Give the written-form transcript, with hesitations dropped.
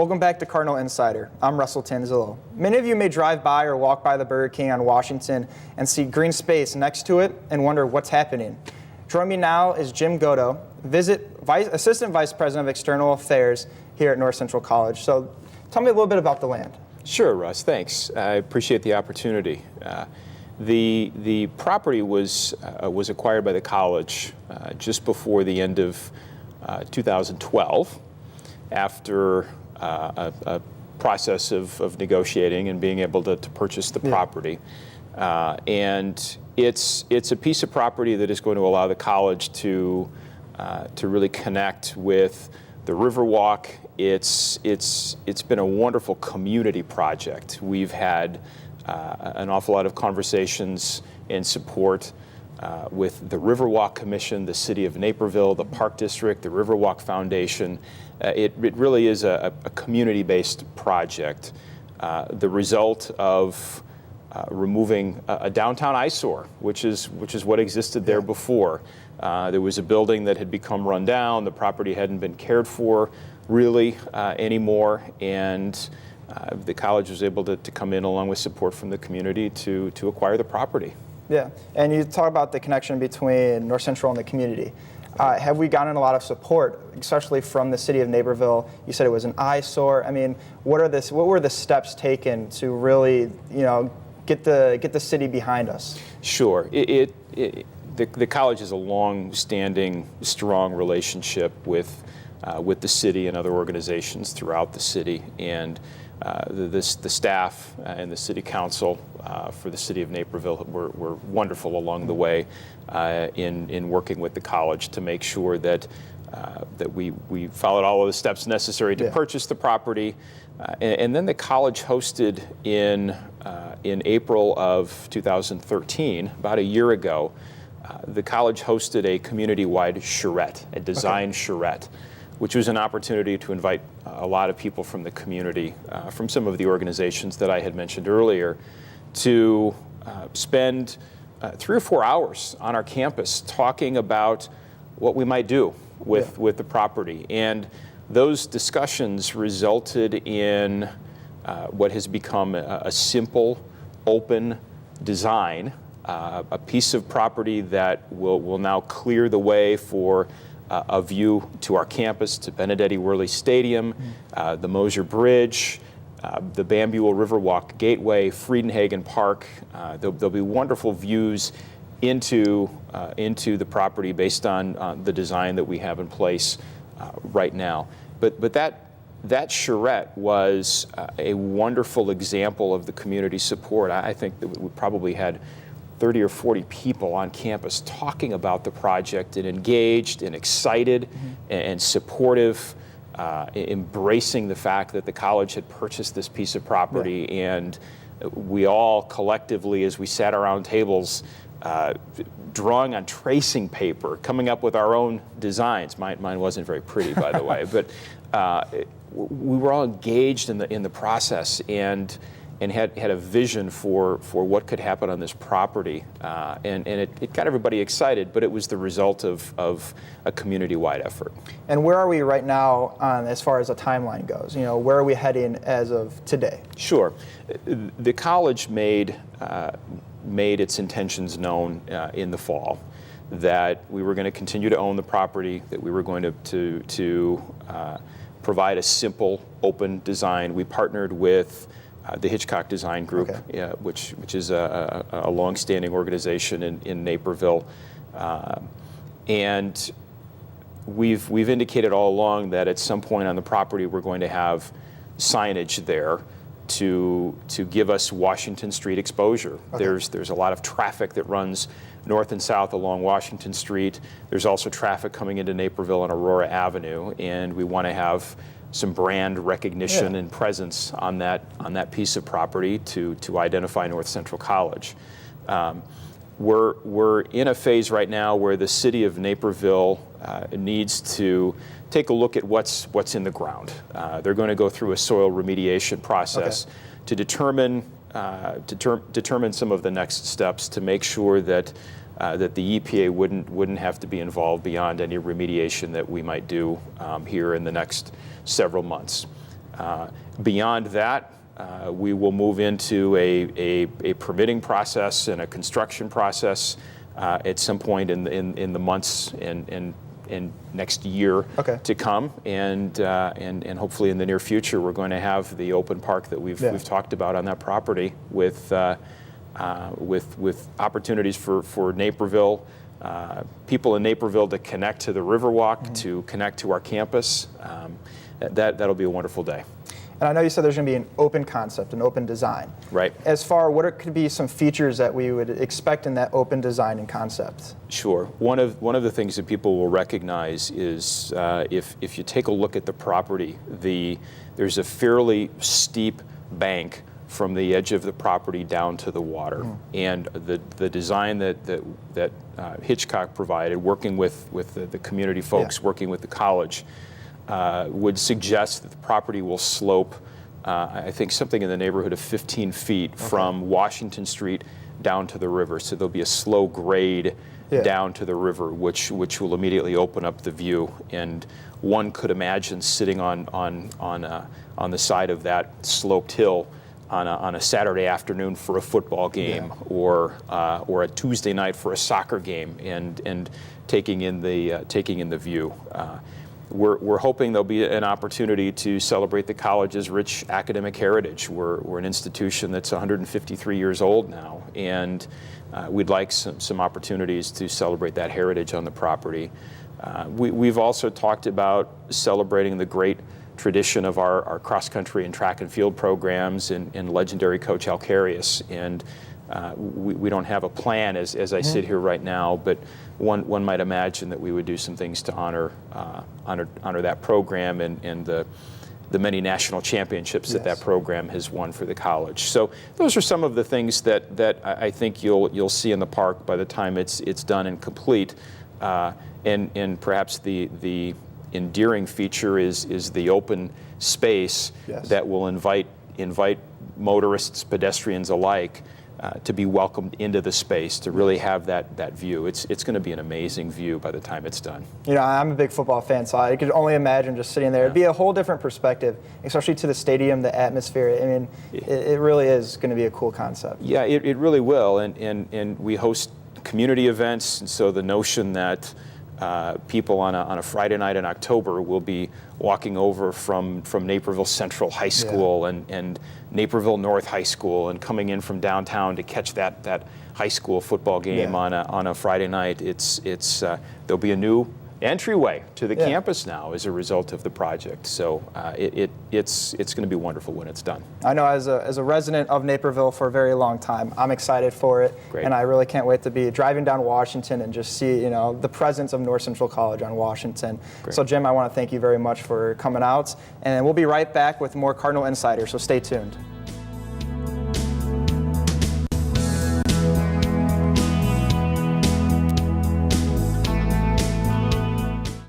Welcome back to Cardinal Insider. I'm Russell Tanzillo. Many of you may drive by or walk by the Burger King on Washington and see green space next to it and wonder what's happening. Joining me now is Jim Godo, Assistant Vice President of External Affairs here at North Central College. So tell me a little bit about the land. Sure, Russ, thanks. I appreciate the opportunity. The property was acquired by the college just before the end of 2012 after a process of negotiating and being able to purchase the property. And it's a piece of property that is going to allow the college to really connect with the Riverwalk. It's been a wonderful community project. We've had an awful lot of conversations and support with the Riverwalk Commission, the City of Naperville, the Park District, the Riverwalk Foundation. It really is a community-based project. The result of removing a downtown eyesore, which is what existed there before. There was a building that had become run down. The property hadn't been cared for really anymore, and the college was able to come in along with support from the community to acquire the property. Yeah, and you talk about the connection between North Central and the community. Have we gotten a lot of support, especially from the City of Naperville? You said it was an eyesore. I mean, what were the steps taken to really, get the city behind us? Sure. The college has a long-standing, strong relationship with the city and other organizations throughout the city, and the staff and the city council for the City of Naperville were wonderful along the way in working with the college to make sure that we followed all of the steps necessary to purchase the property. And then the college hosted in April of 2013, about a year ago, the college hosted a community-wide charrette, a design charrette, which was an opportunity to invite a lot of people from the community, from some of the organizations that I had mentioned earlier, to spend 3 or 4 hours on our campus talking about what we might do with the property. And those discussions resulted in what has become a simple, open design, a piece of property that will now clear the way for a view to our campus, to Benedetti Worley Stadium, the Mosier Bridge, the Bambula Riverwalk Gateway, Friedenhagen Park. There'll be wonderful views into the property based on the design that we have in place right now. But that charrette was a wonderful example of the community support. I think that we probably had 30 or 40 people on campus talking about the project and engaged and excited and supportive, embracing the fact that the college had purchased this piece of property. And we all collectively, as we sat around tables, drawing on tracing paper, coming up with our own designs. Mine wasn't very pretty, by the way, but we were all engaged in the process and had a vision for what could happen on this property. And it got everybody excited, but it was the result of a community-wide effort. And where are we right now as far as the timeline goes? Where are we heading as of today? Sure. The college made its intentions known in the fall, that we were going to continue to own the property, that we were going to provide a simple, open design. We partnered with the Hitchcock Design Group, which is a long-standing organization in Naperville, and we've indicated all along that at some point on the property we're going to have signage there to give us Washington Street exposure. There's a lot of traffic that runs north and south along Washington Street. There's also traffic coming into Naperville on Aurora Avenue, and we want to have some brand recognition and presence on that piece of property to identify North Central College. We're in a phase right now where the City of Naperville needs to take a look at what's in the ground. They're going to go through a soil remediation process to determine some of the next steps to make sure that the EPA wouldn't have to be involved beyond any remediation that we might do here in the next several months. Beyond that, we will move into a permitting process and a construction process at some point in the months and next year to come, and hopefully in the near future we're going to have the open park that we've talked about on that property with opportunities for Naperville, people in Naperville to connect to the Riverwalk, to connect to our campus. That'll be a wonderful day. And I know you said there's going to be an open concept, an open design. Right. As far, what could be some features that we would expect in that open design and concept? Sure. One of the things that people will recognize is if you take a look at the property, there's a fairly steep bank from the edge of the property down to the water, and the design that Hitchcock provided, working with the community folks, working with the college, would suggest that the property will slope, I think something in the neighborhood of 15 feet from Washington Street down to the river. So there'll be a slow grade down to the river, which will immediately open up the view. And one could imagine sitting on the side of that sloped hill on a Saturday afternoon for a football game, or a Tuesday night for a soccer game, and taking in the view. We're hoping there'll be an opportunity to celebrate the college's rich academic heritage. We're an institution that's 153 years old now, and we'd like some opportunities to celebrate that heritage on the property. We've also talked about celebrating the great tradition of our cross-country and track and field programs and legendary Coach Alcarius. And we don't have a plan as I sit here right now, but one might imagine that we would do some things to honor that program and the many national championships that program has won for the college. So those are some of the things that I think you'll see in the park by the time it's done and complete. And perhaps the endearing feature is the open space that will invite motorists, pedestrians alike, to be welcomed into the space, to really have that view. It's going to be an amazing view by the time it's done. You know, I'm a big football fan, so I could only imagine just sitting there. It'd be a whole different perspective, especially to the stadium, the atmosphere. I mean, it really is going to be a cool concept. Yeah, it really will, and we host community events, and so the notion that people on a Friday night in October will be walking over from Naperville Central High School and Naperville North High School and coming in from downtown to catch that high school football game on a Friday night. There'll be a new entryway to the campus now as a result of the project. So it's going to be wonderful when it's done. I know as a resident of Naperville for a very long time, I'm excited for it. Great. And I really can't wait to be driving down Washington and just see the presence of North Central College on Washington. Great. So Jim, I want to thank you very much for coming out, and we'll be right back with more Cardinal Insider, so stay tuned.